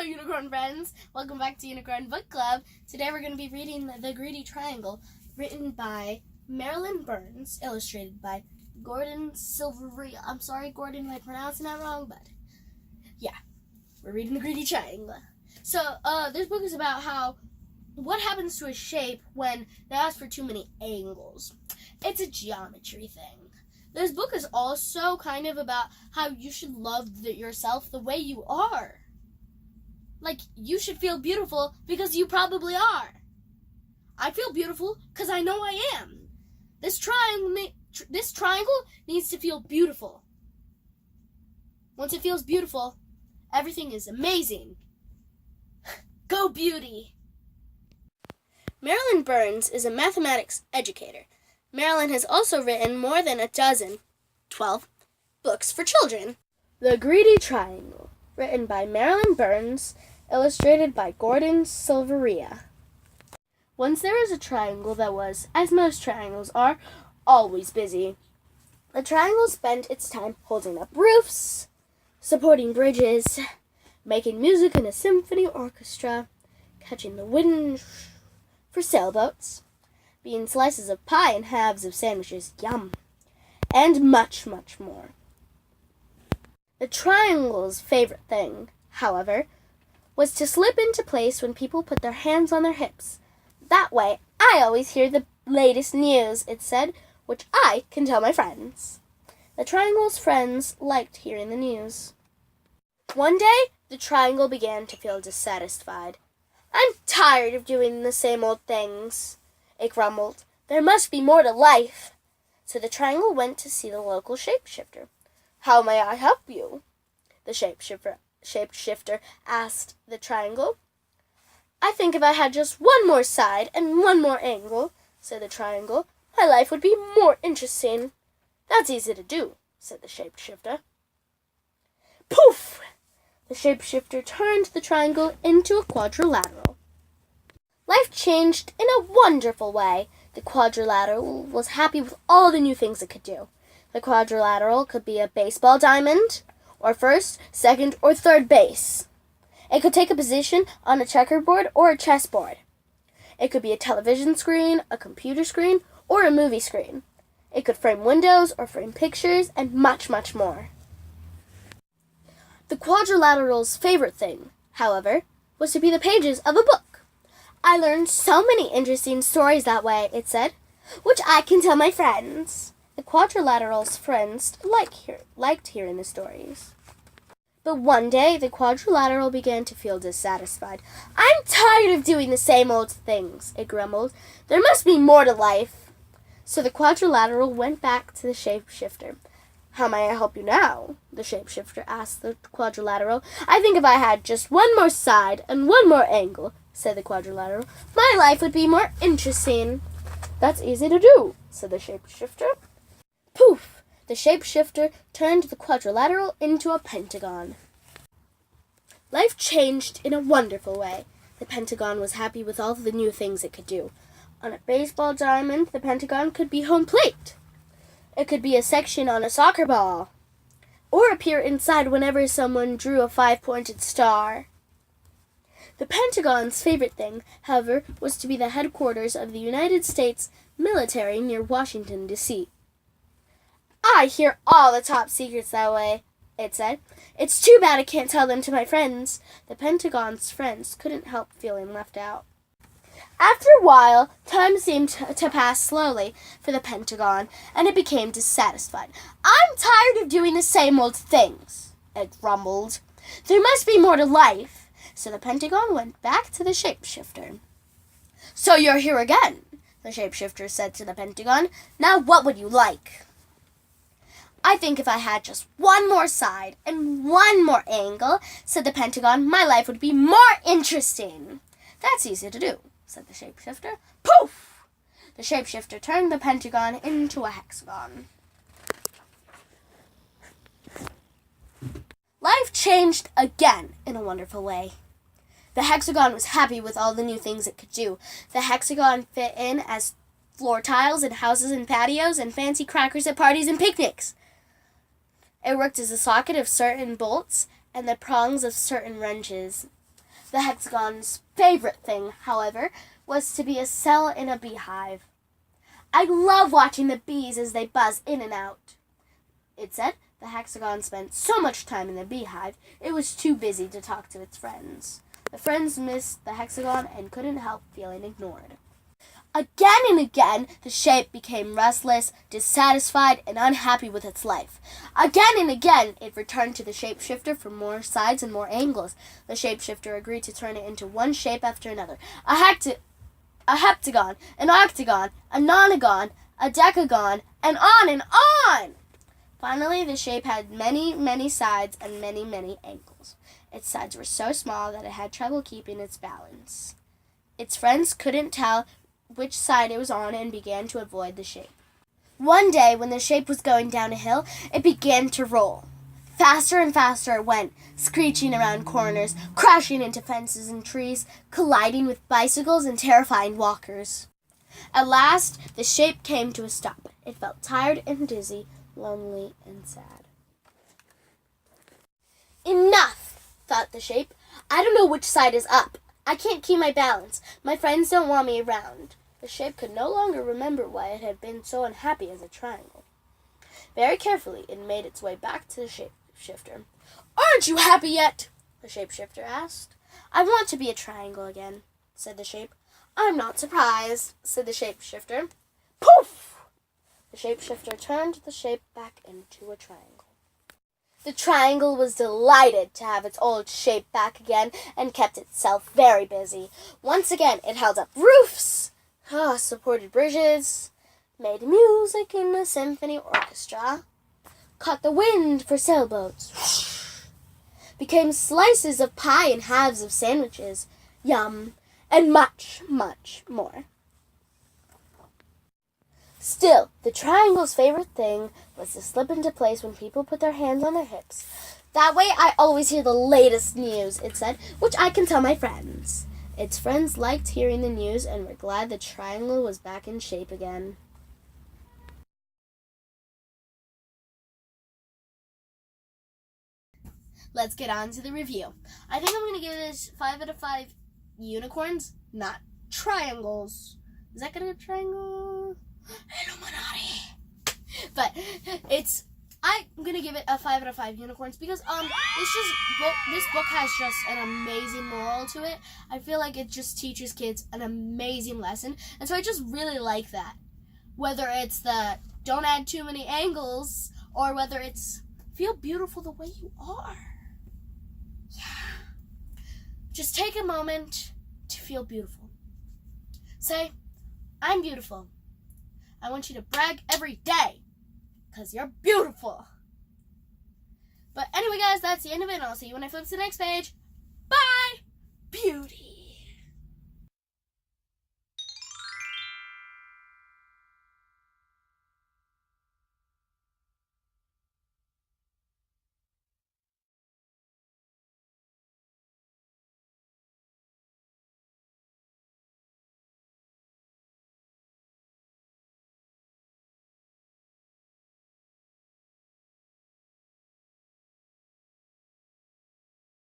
Unicorn friends! Welcome back to Unicorn Book Club. Today we're going to be reading The Greedy Triangle, written by Marilyn Burns, illustrated by Gordon Silvery. I'm sorry, Gordon, if I'm pronouncing that wrong, but yeah, we're reading The Greedy Triangle. So, this book is about what happens to a shape when they ask for too many angles. It's a geometry thing. This book is also kind of about how you should love yourself the way you are. Like, you should feel beautiful because you probably are. I feel beautiful because I know I am. This triangle needs to feel beautiful. Once it feels beautiful, everything is amazing. Go beauty! Marilyn Burns is a mathematics educator. Marilyn has also written more than 12 books for children. The Greedy Triangle, written by Marilyn Burns, illustrated by Gordon Silveria. Once there was a triangle that was, as most triangles are, always busy. The triangle spent its time holding up roofs, supporting bridges, making music in a symphony orchestra, catching the wind for sailboats, being slices of pie and halves of sandwiches, yum, and much, much more. The triangle's favorite thing, however, was to slip into place when people put their hands on their hips. That way, I always hear the latest news, it said, which I can tell my friends. The triangle's friends liked hearing the news. One day, the triangle began to feel dissatisfied. I'm tired of doing the same old things, it grumbled. There must be more to life. So the triangle went to see the local shapeshifter. How may I help you? The shapeshifter asked the triangle. I think if I had just one more side and one more angle, said the triangle, my life would be more interesting. That's easy to do, said the shapeshifter. Poof! The shapeshifter turned the triangle into a quadrilateral. Life changed in a wonderful way. The quadrilateral was happy with all the new things it could do. The quadrilateral could be a baseball diamond, or first, second, or third base. It could take a position on a checkerboard or a chessboard. It could be a television screen, a computer screen, or a movie screen. It could frame windows or frame pictures, and much, much more. The quadrilateral's favorite thing, however, was to be the pages of a book. I learned so many interesting stories that way, it said, which I can tell my friends. The quadrilateral's friends liked hearing the stories. But one day, the quadrilateral began to feel dissatisfied. I'm tired of doing the same old things, it grumbled. There must be more to life. So the quadrilateral went back to the shapeshifter. How may I help you now? The shapeshifter asked the quadrilateral. I think if I had just one more side and one more angle, said the quadrilateral, my life would be more interesting. That's easy to do, said the shapeshifter. Poof! The shapeshifter turned the quadrilateral into a pentagon. Life changed in a wonderful way. The pentagon was happy with all the new things it could do. On a baseball diamond, the pentagon could be home plate. It could be a section on a soccer ball, or appear inside whenever someone drew a 5-pointed star. The Pentagon's favorite thing, however, was to be the headquarters of the United States military near Washington, D.C. I hear all the top secrets that way, it said. It's too bad I can't tell them to my friends. The Pentagon's friends couldn't help feeling left out. After a while, time seemed to pass slowly for the Pentagon, and it became dissatisfied. I'm tired of doing the same old things, it grumbled. There must be more to life. So the Pentagon went back to the shapeshifter. So you're here again, the shapeshifter said to the Pentagon. Now what would you like? I think if I had just one more side and one more angle, said the Pentagon, my life would be more interesting. That's easy to do, said the shapeshifter. Poof! The shapeshifter turned the pentagon into a hexagon. Life changed again in a wonderful way. The hexagon was happy with all the new things it could do. The hexagon fit in as floor tiles in houses and patios and fancy crackers at parties and picnics. It worked as a socket of certain bolts and the prongs of certain wrenches. The hexagon's favorite thing, however, was to be a cell in a beehive. I love watching the bees as they buzz in and out. It said the hexagon spent so much time in the beehive, it was too busy to talk to its friends. The friends missed the hexagon and couldn't help feeling ignored. Again and again, the shape became restless, dissatisfied, and unhappy with its life. Again and again, it returned to the shapeshifter for more sides and more angles. The shapeshifter agreed to turn it into one shape after another. A heptagon, an octagon, a nonagon, a decagon, and on and on! Finally, the shape had many, many sides and many, many angles. Its sides were so small that it had trouble keeping its balance. Its friends couldn't tell which side it was on and began to avoid the shape. One day, when the shape was going down a hill, it began to roll. Faster and faster it went, screeching around corners, crashing into fences and trees, colliding with bicycles and terrifying walkers. At last, the shape came to a stop. It felt tired and dizzy, lonely and sad. Enough, thought the shape. I don't know which side is up. I can't keep my balance. My friends don't want me around. The shape could no longer remember why it had been so unhappy as a triangle. Very carefully, it made its way back to the shapeshifter. Aren't you happy yet? The shapeshifter asked. I want to be a triangle again, said the shape. I'm not surprised, said the shapeshifter. Poof! The shapeshifter turned the shape back into a triangle. The triangle was delighted to have its old shape back again and kept itself very busy. Once again, it held up roofs, supported bridges, made music in a symphony orchestra, caught the wind for sailboats, became slices of pie and halves of sandwiches, yum, and much, much more. Still, the triangle's favorite thing was to slip into place when people put their hands on their hips. That way I always hear the latest news, it said, which I can tell my friends. Its friends liked hearing the news and were glad the triangle was back in shape again. Let's get on to the review. I think I'm going to give this 5 out of 5 unicorns, not triangles. Is that going to be a triangle? Illuminati. But I'm gonna give it a 5 out of 5 unicorns because this book has just an amazing moral to it. I feel like it just teaches kids an amazing lesson, and so I just really like that. Whether it's the don't add too many angles, or whether it's feel beautiful the way you are. Yeah. Just take a moment to feel beautiful. Say, I'm beautiful. I want you to brag every day, because you're beautiful. But anyway, guys, that's the end of it, and I'll see you when I flip to the next page. Bye! Beauty.